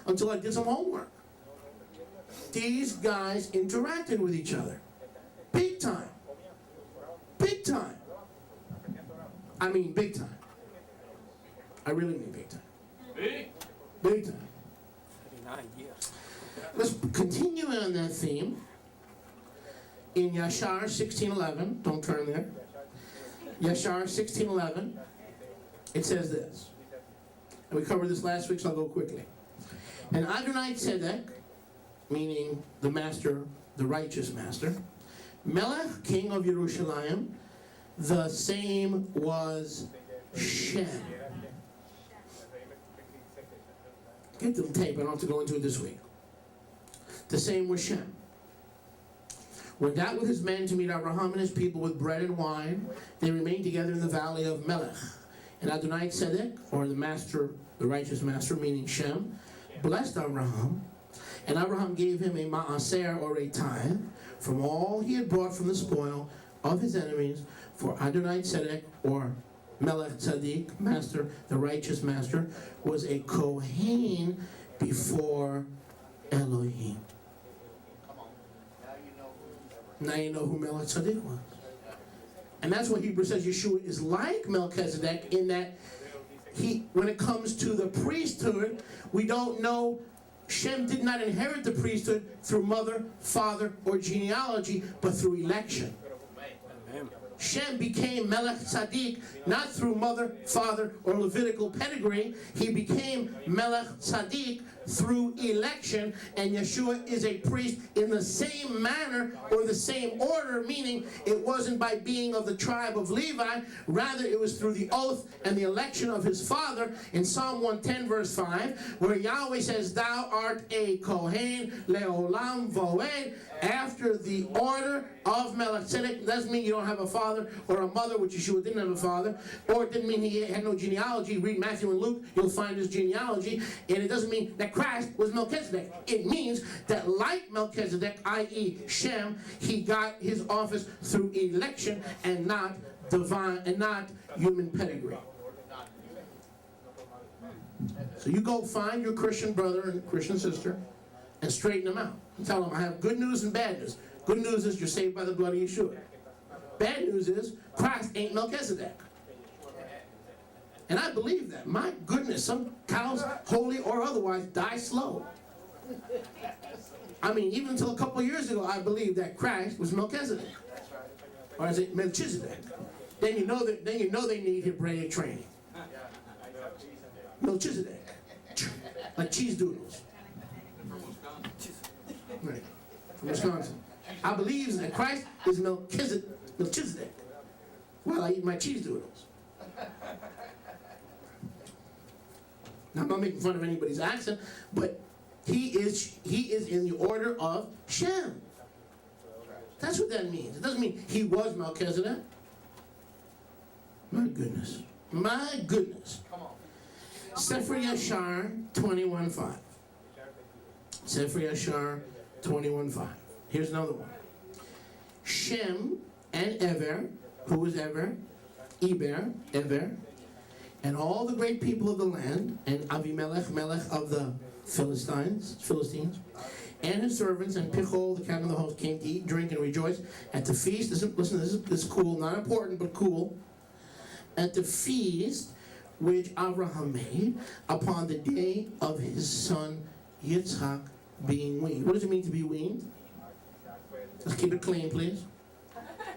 until I did some homework. These guys interacted with each other. Big time. Big time. I mean big time. I really mean big time. Big time. 39 years. Let's continue on that theme. In Yahshar 16:11, don't turn there. Yahshar 16:11, it says this. And we covered this last week, so I'll go quickly. And Adonai Tzedek, meaning the master, the righteous master, Melech, king of Yerushalayim, the same was Shem. Get the tape, I don't have to go into it this week. The same was Shem. Went out with his men to meet Abraham and his people with bread and wine. They remained together in the valley of Melech. And Adonai Tzedek, or the master, the righteous master, meaning Shem, blessed Abraham. And Abraham gave him a ma'aser, or a tithe, from all he had brought from the spoil of his enemies. For Adonai Tzedek, or Melech Tzaddik, master, the righteous master, was a Kohen before Elohim. Now you know who Melech Tzaddik was. And that's what Hebrew says Yeshua is like Melchizedek, in that when it comes to the priesthood, we don't know, Shem did not inherit the priesthood through mother, father, or genealogy, but through election. Shem became Melech Tzaddik not through mother, father, or Levitical pedigree. He became Melech Tzaddik through election, and Yeshua is a priest in the same manner or the same order, meaning it wasn't by being of the tribe of Levi, rather it was through the oath and the election of his father in Psalm 110 verse 5, where Yahweh says, "Thou art a Kohen leolam voed," after the order of Melchizedek. Doesn't mean you don't have a father or a mother, which Yeshua didn't have a father, or it didn't mean he had no genealogy. Read Matthew and Luke, you'll find his genealogy, and it doesn't mean that Christ was Melchizedek. It means that like Melchizedek, i.e. Shem, he got his office through election and not divine and not human pedigree. So you go find your Christian brother and Christian sister and straighten them out. And tell them, I have good news and bad news. Good news is you're saved by the blood of Yeshua. Bad news is Christ ain't Melchizedek. And I believe that. My goodness, some cows, holy or otherwise, die slow. I mean, even until a couple of years ago, I believed that Christ was Melchizedek. Or is it Melchizedek? Then you know they need Hebraic training. Melchizedek. Like cheese doodles. Right. From Wisconsin. I believe that Christ is Melchizedek while I eat my cheese doodles. Now, I'm not making fun of anybody's accent, but he is in the order of Shem. That's what that means. It doesn't mean he was Melchizedek. My goodness. My goodness. Sefer Yahshar 21:5. Sefer Yahshar 21:5. Here's another one. Shem and Ever, who was Ever? Ever, and all the great people of the land, and Avimelech, Melech of the Philistines, and his servants, and Pichol, the captain of the host, came to eat, drink, and rejoice at the feast. Listen, this is cool, not important, but cool. At the feast which Abraham made upon the day of his son Yitzchak being weaned. What does it mean to be weaned? Let's keep it clean, please.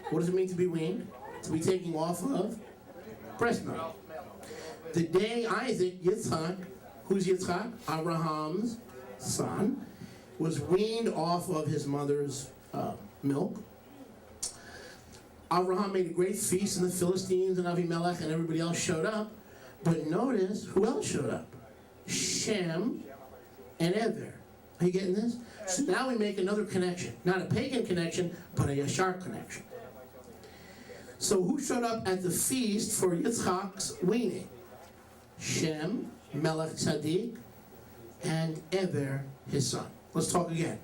What does it mean to be weaned? To be taken off of breast milk. The day Isaac, Yitzchak, who's Yitzchak? Abraham's son, was weaned off of his mother's milk. Abraham made a great feast, and the Philistines and Avimelech and everybody else showed up. But notice who else showed up? Shem and Ever. Are you getting this? So now we make another connection. Not a pagan connection, but a Yahshar connection. So who showed up at the feast for Yitzchak's weaning? Shem, Melech Tzaddik, and Ever, his son. Let's talk again.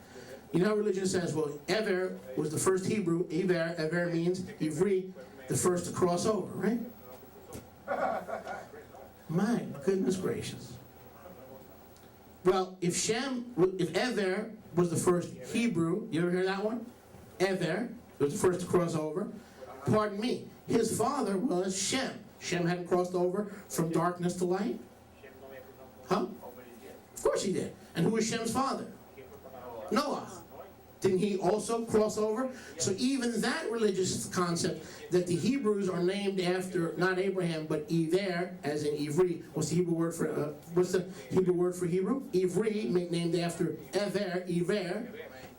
You know how religion says, well, Ever was the first Hebrew. Ever means Ivri, the first to cross over, right? My goodness gracious. Well, if Ever was the first Hebrew, you ever hear that one? Ever was the first to cross over. Pardon me, his father was Shem. Shem hadn't crossed over from darkness to light? Huh? Of course he did. And who was Shem's father? Noah. Didn't he also cross over? So even that religious concept that the Hebrews are named after not Abraham but Iver, as in Ivri. What's the Hebrew word for Hebrew? Ivri, named after Ever, Iver.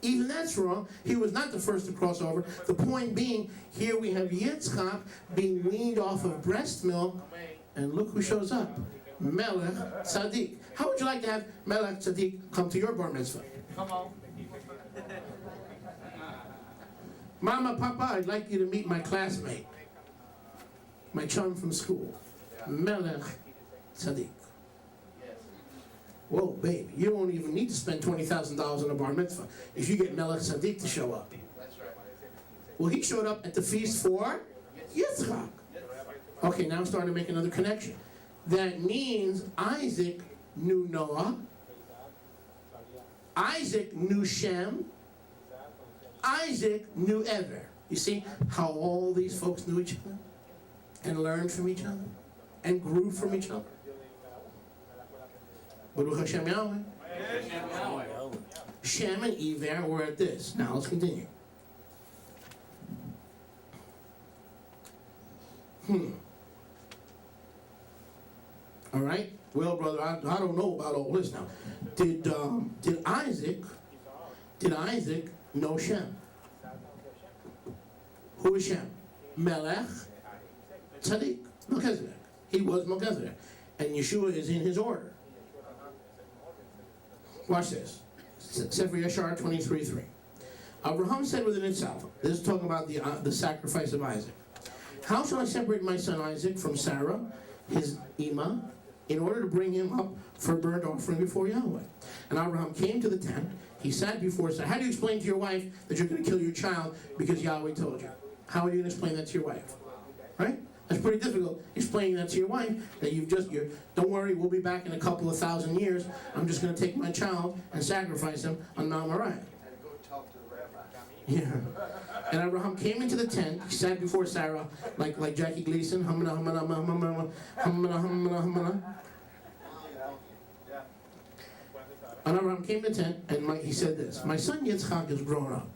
Even that's wrong. He was not the first to cross over. The point being, here we have Yitzchak being weaned off of breast milk, and look who shows up. Melech Tzaddik. How would you like to have Melech Tzaddik come to your bar mitzvah? Come on. Mama, Papa, I'd like you to meet my classmate, my chum from school, Melech Tzaddik. Whoa, baby, you don't even need to spend $20,000 on a bar mitzvah if you get Melech Tzaddik to show up. Well, he showed up at the feast for Yitzchak. Okay, now I'm starting to make another connection. That means Isaac knew Noah, Isaac knew Shem, Isaac knew Ever. You see how all these folks knew each other and learned from each other and grew from each other? Baruch Hashem Yahweh. Shem and Ever were at this. Now let's continue. All right. Well, brother, I don't know about all this now. Did Isaac know Shem? Who is Shem? Melech Tzaddik. Melchizedek. He was Melchizedek. And Yeshua is in his order. Watch this. Sefer Yahshar 23:3. Abraham said within himself, this is talking about the sacrifice of Isaac. How shall I separate my son Isaac from Sarah, his Ima, in order to bring him up for a burnt offering before Yahweh? And Abraham came to the tent. He sat before Sarah. How do you explain to your wife that you're going to kill your child because Yahweh told you? How are you going to explain that to your wife? Right? That's pretty difficult, explaining that to your wife, that don't worry, we'll be back in a couple of thousand years. I'm just going to take my child and sacrifice him on Mount Moriah. Yeah. And Abraham came into the tent. He sat before Sarah, like Jackie Gleason. Humana, humana, humana, humana, humana, humana. And Abraham came to the tent, and he said this: my son Yitzchak is grown up,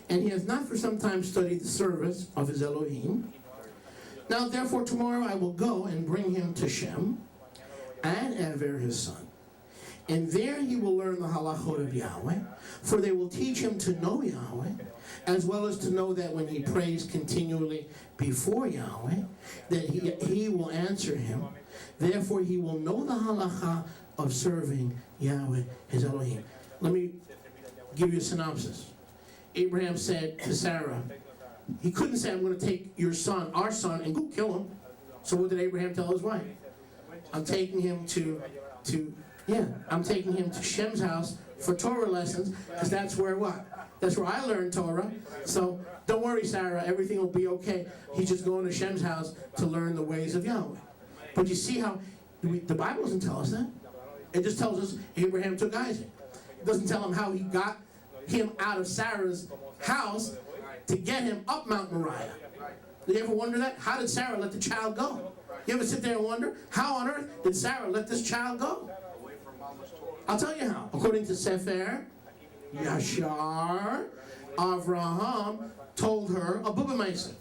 and he has not for some time studied the service of his Elohim. Now therefore tomorrow I will go and bring him to Shem and Ever his son. And there he will learn the halachot of Yahweh, for they will teach him to know Yahweh, as well as to know that when he prays continually before Yahweh, that he will answer him. Therefore he will know the halacha of serving Yahweh, his Elohim. Let me give you a synopsis. Abraham said to Sarah, he couldn't say, I'm going to take your son, our son, and go kill him. So what did Abraham tell his wife? I'm taking him to Shem's house for Torah lessons, because that's where what? That's where I learned Torah. So don't worry, Sarah, everything will be okay. He's just going to Shem's house to learn the ways of Yahweh. But you see how the Bible doesn't tell us that. It just tells us Abraham took Isaac. It doesn't tell him how he got him out of Sarah's house to get him up Mount Moriah. Did you ever wonder that? How did Sarah let the child go? You ever sit there and wonder, how on earth did Sarah let this child go? I'll tell you how. According to Sefer, Yahshar, Avraham told her a Bubba Maisa.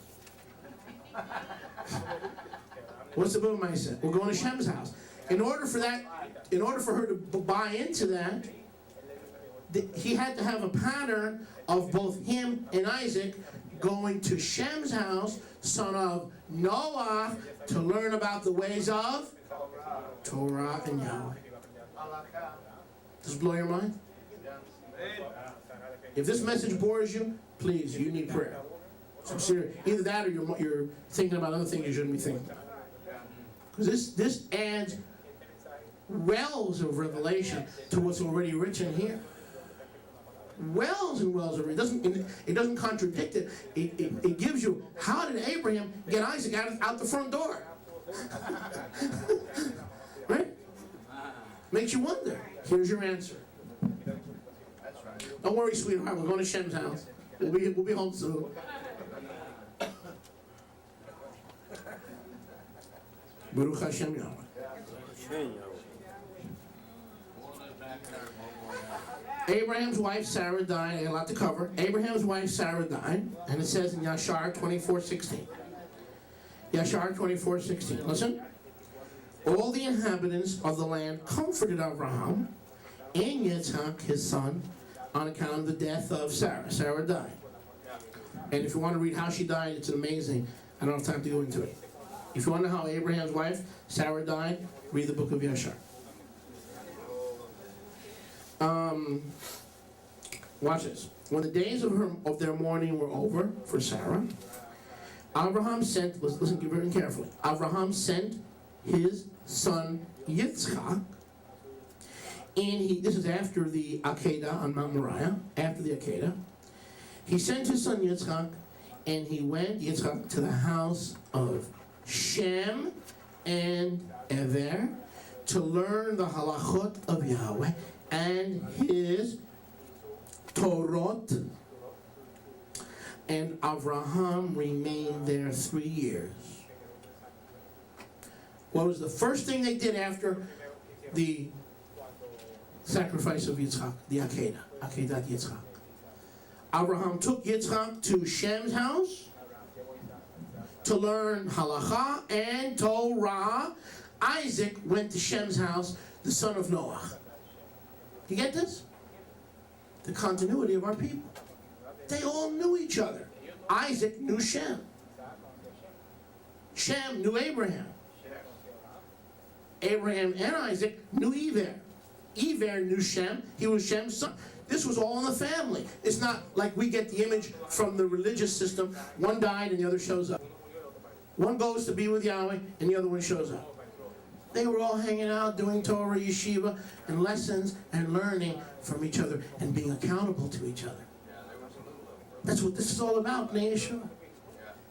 What's the Bubba Maisa? We're going to Shem's house. In order for her to buy into that, he had to have a pattern of both him and Isaac going to Shem's house, son of Noah, to learn about the ways of Torah and Yahweh. Does it blow your mind? If this message bores you, please, you need prayer. So serious. Either that or you're thinking about other things you shouldn't be thinking about. Because this adds wells of revelation to what's already rich in here. Wells and wells of it doesn't contradict it. It gives you, how did Abraham get Isaac out the front door? Right? Makes you wonder. Here's your answer. Don't worry, sweetheart. We're going to Shem's house. We'll be home soon. Baruch Hashem Yahweh. Abraham's wife Sarah died. I got a lot to cover. Abraham's wife Sarah died, and it says in Yahshar 24:16. Yahshar 24:16. Listen. All the inhabitants of the land comforted Abraham and Yitzhak, his son, on account of the death of Sarah. Sarah died. And if you want to read how she died, it's amazing. I don't have time to go into it. If you want to know how Abraham's wife, Sarah, died, read the book of Yahshar. Watch this. When the days of their mourning were over for Sarah, Abraham sent, listen very carefully, Abraham sent his son Yitzchak, and this is after the Akedah on Mount Moriah, after the Akedah. He sent his son Yitzchak, and he went, Yitzchak, to the house of Shem and Ever to learn the halachot of Yahweh and his Torot. And Abraham remained there 3 years. What was the first thing they did after the sacrifice of Yitzchak, the Akedah, Akedat Yitzchak? Abraham took Yitzchak to Shem's house to learn halacha and Torah. Isaac went to Shem's house, the son of Noah. You get this? The continuity of our people. They all knew each other. Isaac knew Shem. Shem knew Abraham. Abraham and Isaac knew Ever. Ever knew Shem. He was Shem's son. This was all in the family. It's not like we get the image from the religious system. One died and the other shows up. One goes to be with Yahweh and the other one shows up. They were all hanging out, doing Torah, yeshiva, and lessons, and learning from each other, and being accountable to each other. That's what this is all about, Bnei Yeshua.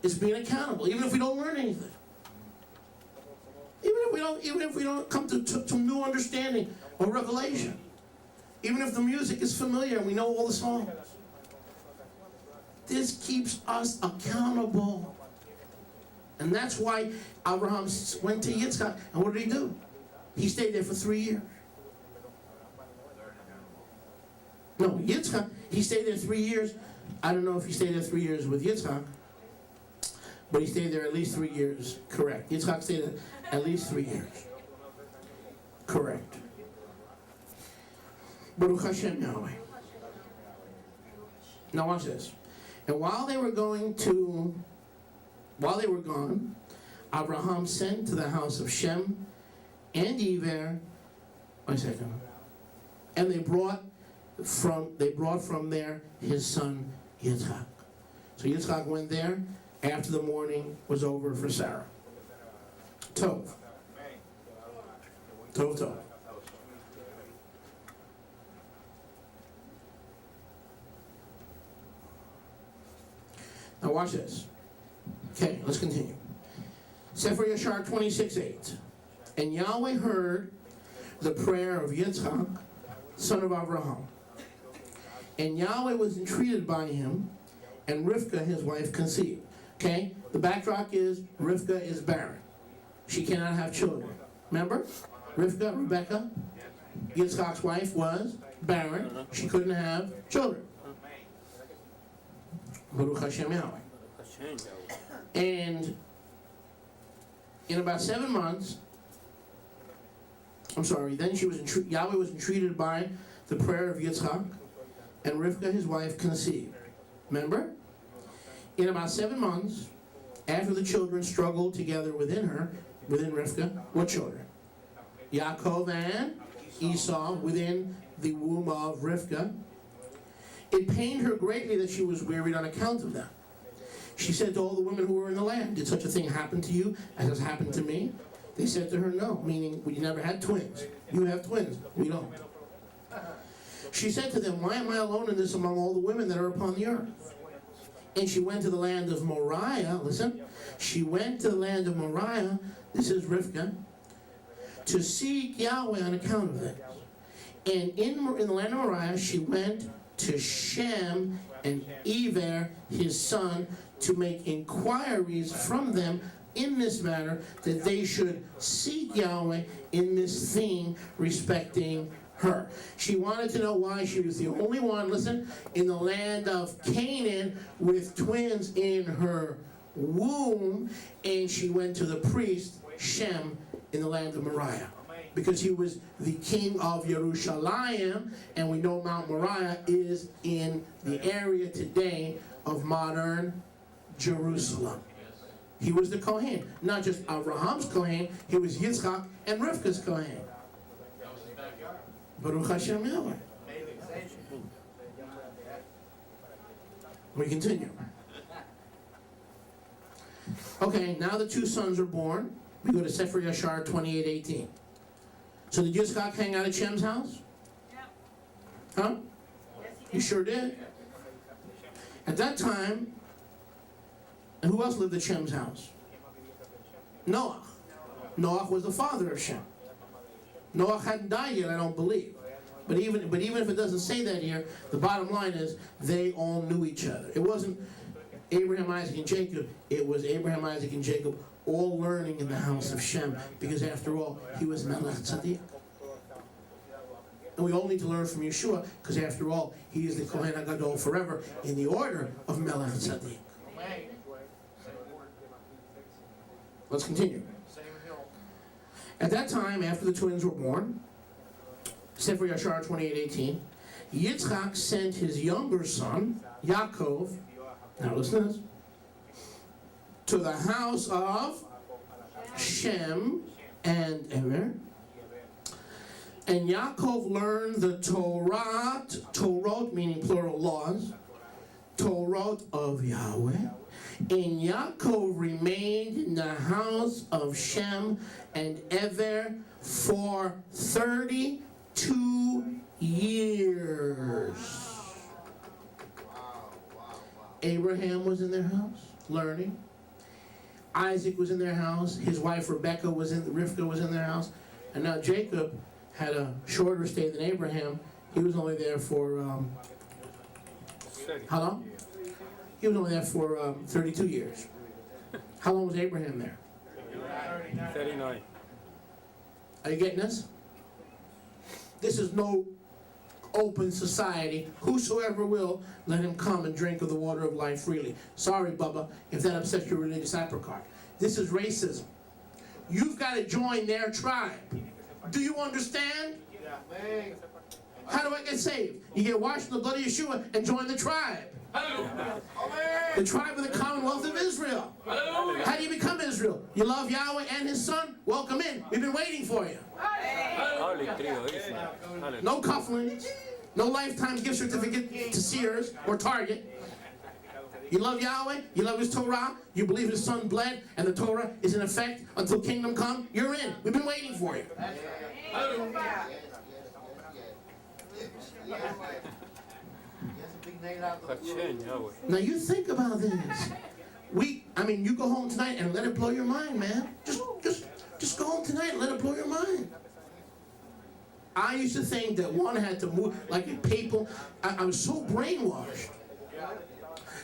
It's being accountable, even if we don't learn anything. Even if we don't come to new understanding or revelation. Even if the music is familiar and we know all the songs. This keeps us accountable. And that's why Abraham went to Yitzchak. And what did he do? He stayed there for 3 years. No, Yitzchak, he stayed there 3 years. I don't know if he stayed there 3 years with Yitzchak, but he stayed there at least 3 years. Correct. Yitzchak stayed there at least 3 years. Correct. Baruch Hashem Yahweh. Now watch this. And while they were gone, Abraham sent to the house of Shem and Ever. Wait a second. And they brought from there his son Yitzchak. So Yitzchak went there after the mourning was over for Sarah. Tov. Tov, Tov. Now watch this. Okay, let's continue. Sefer Yahshar 26:8. And Yahweh heard the prayer of Yitzchak, son of Abraham. And Yahweh was entreated by him, and Rivka, his wife, conceived. Okay? The backdrop is Rivka is barren. She cannot have children. Remember? Rebecca, Yitzchak's wife, was barren. She couldn't have children. Baruch Hashem Yahweh. And in about 7 months, then Yahweh was entreated by the prayer of Yitzchak, and Rivka, his wife, conceived. Remember? In about 7 months, after the children struggled together within Rivka, what children? Yaakov and Esau within the womb of Rivka. It pained her greatly that she was wearied on account of them. She said to all the women who were in the land, "Did such a thing happen to you as has happened to me?" They said to her, "No," meaning we never had twins. You have twins. We don't. She said to them, "Why am I alone in this among all the women that are upon the earth?" And she went to the land of Moriah. Listen. She went to the land of Moriah. This is Rivka. to seek Yahweh on account of this. And in the land of Moriah, she went to Shem and Eber, his son, to make inquiries from them in this matter, that they should seek Yahweh in this thing respecting her. She wanted to know why she was the only one, listen, in the land of Canaan with twins in her womb, and she went to the priest Shem in the land of Moriah, because he was the king of Yerushalayim, and we know Mount Moriah is in the area today of modern Jerusalem. He was the Kohen, not just Abraham's Kohen, he was Yitzchak and Rivka's Kohen. Baruch Hashem Yahweh. We continue. Okay, now the two sons are born. We go to Sefer Yahshar 28:18. So did Yitzchak hang out at Shem's house? Huh? You sure did. At that time, and who else lived at Shem's house? Noah. Noah was the father of Shem. Noah hadn't died yet, I don't believe. But even if it doesn't say that here, the bottom line is they all knew each other. It wasn't Abraham, Isaac, and Jacob. It was Abraham, Isaac, and Jacob all learning in the house of Shem, because after all, he was Melech Tzaddik. And we all need to learn from Yeshua, because after all, he is the Kohen HaGadol forever in the order of Melech Tzaddik. Let's continue. At that time, after the twins were born, Sefer Yahshar 28:18, Yitzchak sent his younger son, Yaakov, now listen to this, to the house of Shem and Eber. And Yaakov learned the Torah meaning plural laws, Torah of Yahweh. And Yaakov remained in the house of Shem and Eber for 32 years. Abraham was in their house, learning. Isaac was in their house. His wife Rivka was in their house. And now Jacob had a shorter stay than Abraham. He was only there for, how long? He was only there for 32 years. How long was Abraham there? 39. Are you getting this? This is no open society. Whosoever will, let him come and drink of the water of life freely. Sorry, Bubba, if that upsets your religious apricot. This is racism. You've got to join their tribe. Do you understand? How do I get saved? You get washed in the blood of Yeshua and join the tribe. The tribe of the Commonwealth of Israel. How do you become Israel? You love Yahweh and His Son? Welcome in. We've been waiting for you. No cufflinks. No lifetime gift certificate to Sears or Target. You love Yahweh. You love His Torah. You believe His Son bled and the Torah is in effect until kingdom come. You're in. We've been waiting for you. Now you think about this. You go home tonight and let it blow your mind, man. Just go home tonight and let it blow your mind. I used to think that one had to move like a papal. I was so brainwashed.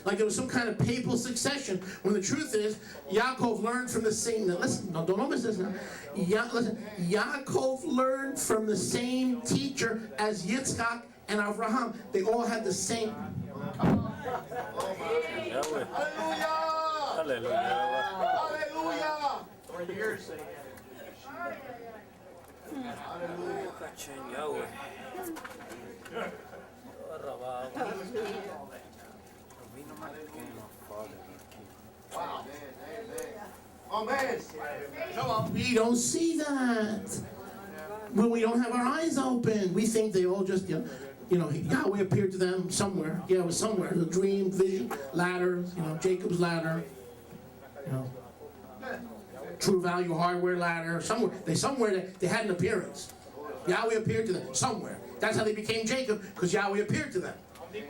Like it was some kind of papal succession, when the truth is, Yaakov learned from the same. Now listen, no, don't miss this now. Yaakov learned from the same teacher as Yitzchak and Abraham. They all had the same. Hallelujah! Hallelujah! 3 years. Hallelujah. Wow, man. Come on. We don't see that. When we don't have our eyes open, we think they all just, Yahweh appeared to them somewhere. Yeah, it was somewhere. The dream, vision, ladder, Jacob's ladder, True Value Hardware ladder, somewhere they had an appearance. Yahweh appeared to them somewhere. That's how they became Jacob, because Yahweh appeared to them.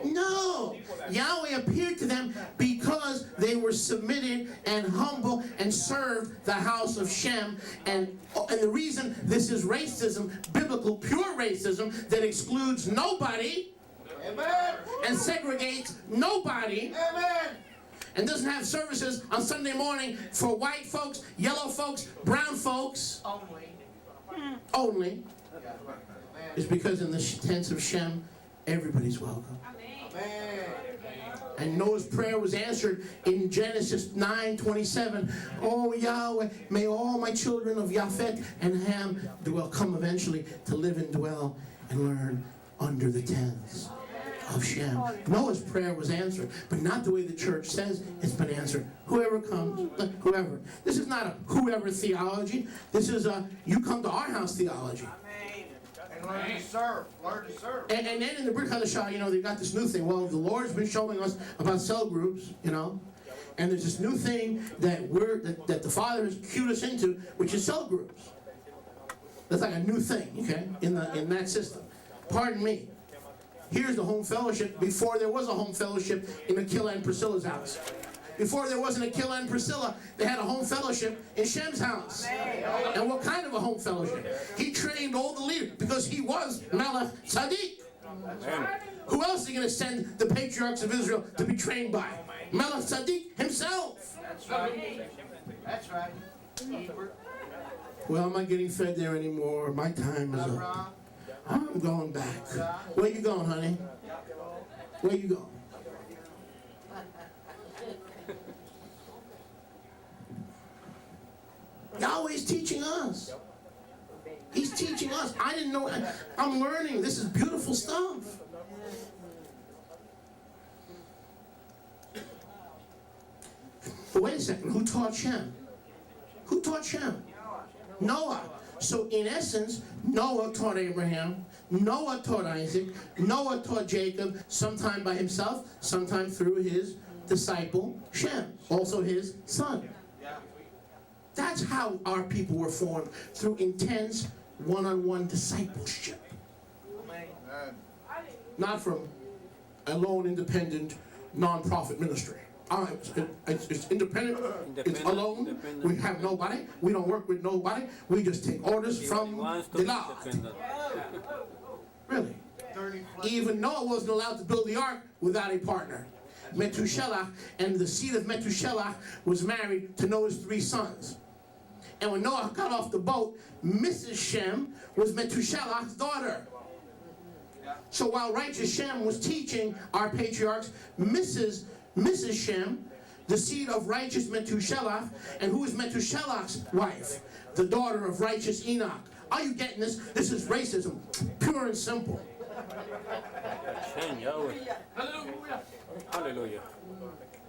No. Yahweh appeared to them because they were submitted and humble and served the house of Shem. And the reason this is racism, biblical pure racism, that excludes nobody, Amen. and segregates nobody, Amen. and doesn't have services on Sunday morning for white folks, yellow folks, brown folks only, is because in the tents of Shem, everybody's welcome. Amen. And Noah's prayer was answered in Genesis 9:27. Oh Yahweh, may all my children of Yafet and Ham come eventually to live and dwell and learn under the tents of Shem. Noah's prayer was answered, but not the way the church says it's been answered. Whoever comes, whoever. This is not a whoever theology. This is a you come to our house theology. And learn to serve. Learn to serve. And then in the Brit Hadashah, they got this new thing. Well, the Lord's been showing us about cell groups, and there's this new thing that the Father has cued us into, which is cell groups. That's like a new thing, okay, in that system. Pardon me. Here's the home fellowship before there was a home fellowship in Aquila and Priscilla's house. Before there wasn't Aquila and Priscilla, they had a home fellowship in Shem's house. And what kind of a home fellowship? He trained all the leaders because he was Melech Tzaddik. Who else is he going to send the patriarchs of Israel to be trained by? Melech Tzaddik himself. That's right. That's right. Well, I'm not getting fed there anymore. My time is up. I'm going back. Where you going, honey? Where you going? Yahweh's teaching us. He's teaching us. I didn't know. I'm learning. This is beautiful stuff. But wait a second. Who taught Shem? Who taught Shem? Noah. So in essence, Noah taught Abraham, Noah taught Isaac, Noah taught Jacob, sometime by himself, sometime through his disciple Shem, also his son. That's how our people were formed, through intense one-on-one discipleship. Not from a lone, independent, non-profit ministry. It's independent, it's alone, we have nobody, we don't work with nobody, we just take orders from the Lord. Really. Even Noah wasn't allowed to build the ark without a partner. Methuselah, and the seed of Methuselah was married to Noah's 3 sons. And when Noah got off the boat, Mrs. Shem was Methuselah's daughter. So while righteous Shem was teaching our patriarchs, Mrs. Shem, the seed of righteous Methuselah, and who is Methuselah's wife? The daughter of righteous Enoch. Are you getting this? This is racism, pure and simple. Hallelujah.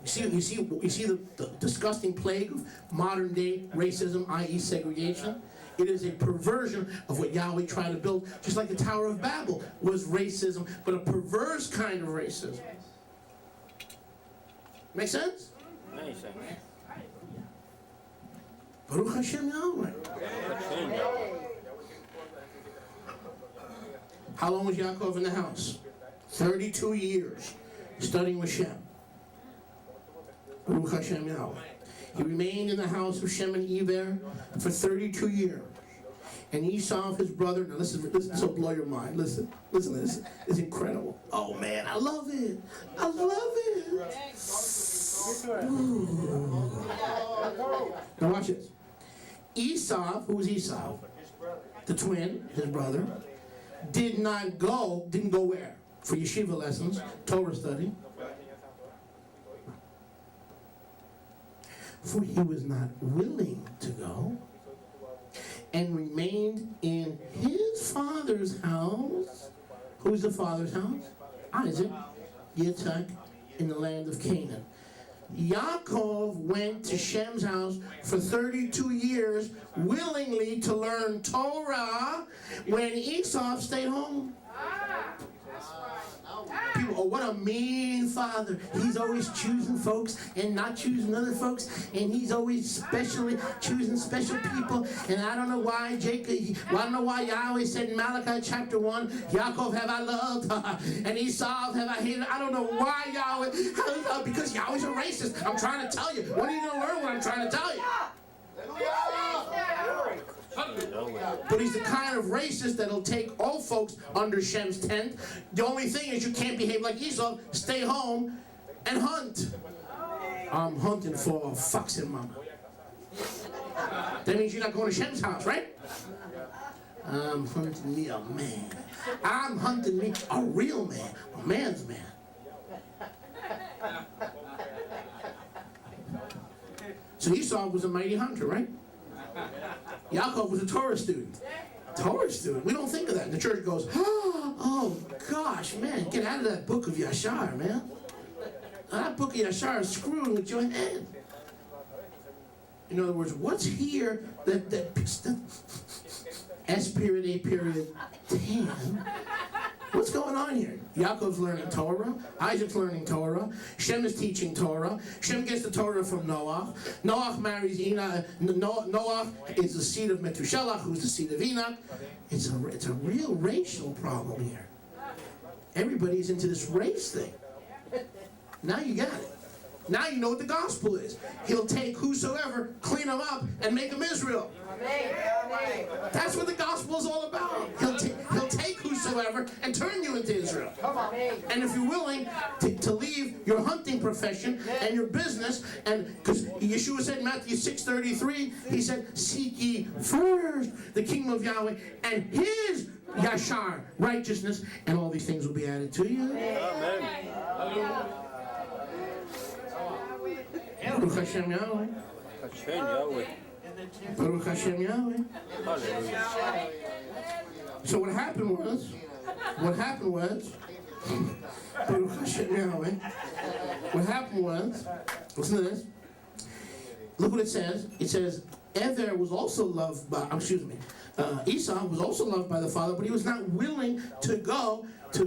You see the disgusting plague of modern day racism, i.e. segregation? It is a perversion of what Yahweh tried to build, just like the Tower of Babel was racism, but a perverse kind of racism. Make sense? Makes sense. Baruch Hashem Yahweh. How long was Yaakov in the house? 32 years, studying with Shem. Baruch Hashem Yahweh. He remained in the house of Shem and Eber for 32 years. And Esau, his brother, now listen, this will blow your mind. Listen to this. It's incredible. Oh man, I love it. I love it. Ooh. Now watch this. Esau, who was Esau? The twin, his brother, didn't go where? For yeshiva lessons, Torah study. For he was not willing to go, and remained in his father's house. Who's the father's house? Isaac, Yitzhak, in the land of Canaan. Yaakov went to Shem's house for 32 years willingly to learn Torah when Esau stayed home. People, Oh, what a mean father. He's always choosing folks and not choosing other folks. And he's always specially choosing special people. And I don't know why I don't know why Yahweh said in Malachi chapter 1, Yaakov have I loved, and Esau have I hated. I don't know why Yahweh, because Yahweh's a racist. I'm trying to tell you. When are you going to learn what I'm trying to tell you? But he's the kind of racist that'll take all folks under Shem's tent. The only thing is you can't behave like Esau. Stay home and hunt. I'm hunting for a foxing mama. That means you're not going to Shem's house, right? I'm hunting me a man. I'm hunting me a real man. A man's man. So Esau was a mighty hunter, right? Yaakov was a Torah student. Torah student. We don't think of that. And the church goes, oh gosh, man, get out of that book of Yahshar, man. That book of Yahshar is screwing with your head. In other words, what's here that S period, A period, 10? What's going on here? Yaakov's learning Torah. Isaac's learning Torah. Shem is teaching Torah. Shem gets the Torah from Noah. Noah marries Enoch. Noah is the seed of Methuselah, who's the seed of Enoch. It's a real racial problem here. Everybody's into this race thing. Now you got it. Now you know what the gospel is. He'll take whosoever, clean them up, and make them Israel. That's what the gospel is all about. He'll take whosoever and turn you into Israel. And if you're willing to leave your hunting profession and your business, and because Yeshua said in Matthew 6:33, he said, seek ye first the kingdom of Yahweh and his Yahshar, righteousness, and all these things will be added to you. Amen. Baruch Hashem Yahweh. Hashem Yahweh. Baruch Hashem Yahweh. Hallelujah. So what happened was, Baruch Hashem Yahweh. What happened was, listen to this. Look what it says. It says, Ever was also loved by, Esau was also loved by the father, but he was not willing to go to,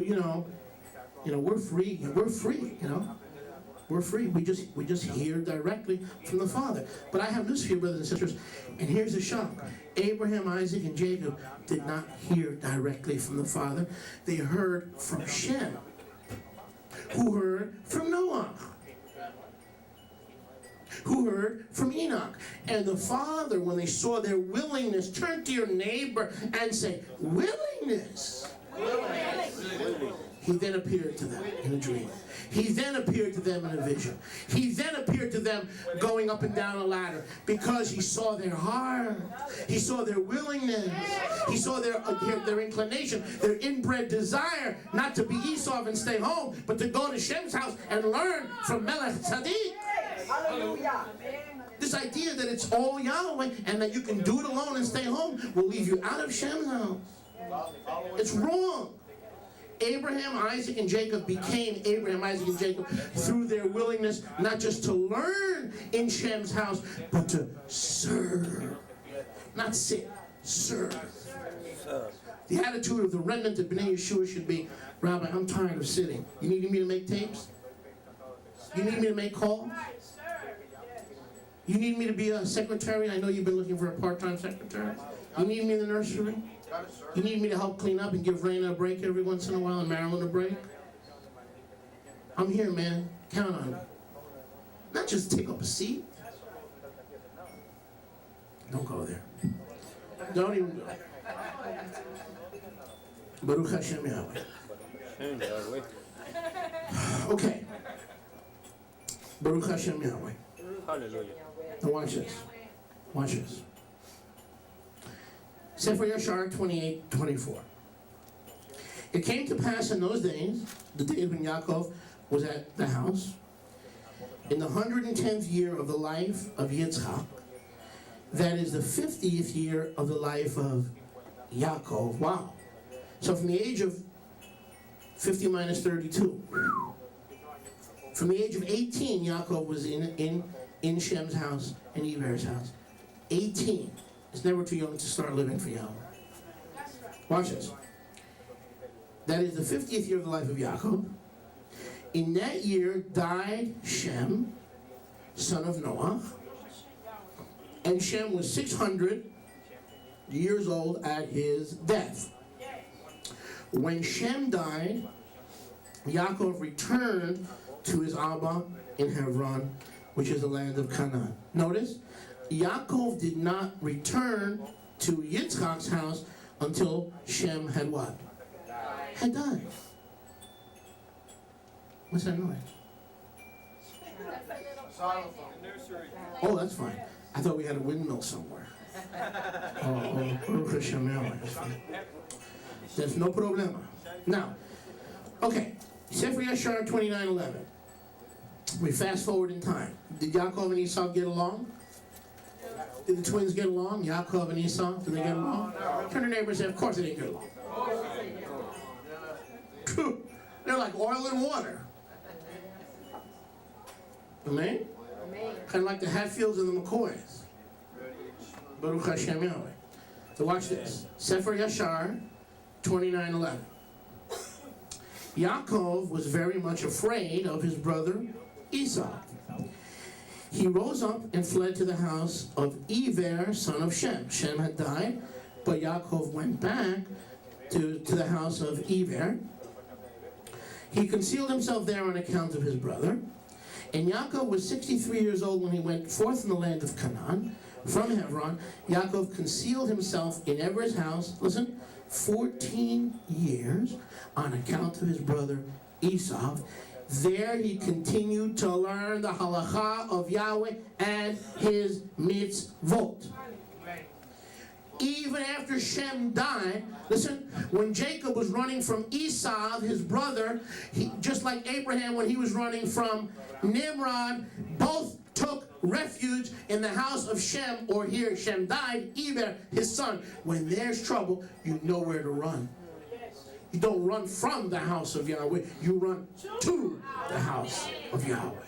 we're free, We're free. We just hear directly from the Father. But I have news for you, brothers and sisters, and here's the shock. Abraham, Isaac, and Jacob did not hear directly from the Father. They heard from Shem, who heard from Noah, who heard from Enoch. And the Father, when they saw their willingness, turn to your neighbor and say, willingness. He then appeared to them in a dream. He then appeared to them in a vision. He then appeared to them going up and down a ladder because he saw their heart. He saw their willingness. He saw their inclination, their inbred desire not to be Esau and stay home, but to go to Shem's house and learn from Melech Tzaddik. Hallelujah. This idea that it's all Yahweh and that you can do it alone and stay home will leave you out of Shem's house. It's wrong. Abraham, Isaac, and Jacob became Abraham, Isaac, and Jacob through their willingness not just to learn in Shem's house, but to serve. Not sit, serve. The attitude of the remnant of B'nai Yeshua should be, Rabbi, I'm tired of sitting. You need me to make tapes? You need me to make calls? You need me to be a secretary? I know you've been looking for a part-time secretary. You need me in the nursery? You need me to help clean up and give Raina a break every once in a while and Marilyn a break? I'm here, man. Count on me. Not just take up a seat. Don't go there. Don't even go. Baruch Hashem Yahweh. Hashem Yahweh. Okay. Baruch Hashem Yahweh. Hallelujah. Now watch this. Watch this. Sefer Yahshar 28:24. It came to pass in those days, the days when Yaakov was at the house, in the 110th year of the life of Yitzchak, that is the 50th year of the life of Yaakov. Wow. So from the age of 50 minus 32, from the age of 18, Yaakov was in Shem's house and Eber's house. 18. It's never too young to start living for Yahweh. Watch this. That is the 50th year of the life of Yaakov. In that year died Shem, son of Noah, and Shem was 600 years old at his death. When Shem died, Yaakov returned to his Abba in Hebron, which is the land of Canaan. Notice, Yaakov did not return to Yitzchak's house until Shem had what? Had died. What's that noise? Xylophone. Oh, that's fine. I thought we had a windmill somewhere. Baruch Hashem Yahweh. There's no problema. Now, okay, Sefer Yahshar 29:11. We fast forward in time. Did Yaakov and Esau get along? Did the twins get along? Yaakov and Esau, did they get along? Turn to your neighbor and say, of course they didn't get along. They're like oil and water. Amen? Kind of like the Hatfields and the McCoys. Baruch Hashem Yahweh. So watch this. Sefer Yahshar 29:11. Yaakov was very much afraid of his brother Esau. He rose up and fled to the house of Eber, son of Shem. Shem had died, but Yaakov went back to the house of Eber. He concealed himself there on account of his brother. And Yaakov was 63 years old when he went forth in the land of Canaan. From Hebron, Yaakov concealed himself in Eber's house, listen, 14 years on account of his brother Esau. There he continued to learn the halakha of Yahweh and his mitzvot. Even after Shem died, listen, when Jacob was running from Esau, his brother, just like Abraham when he was running from Nimrod, both took refuge in the house of Shem, or here Shem died, Eber, his son. When there's trouble, you know where to run. You don't run from the house of Yahweh, you run to the house of Yahweh.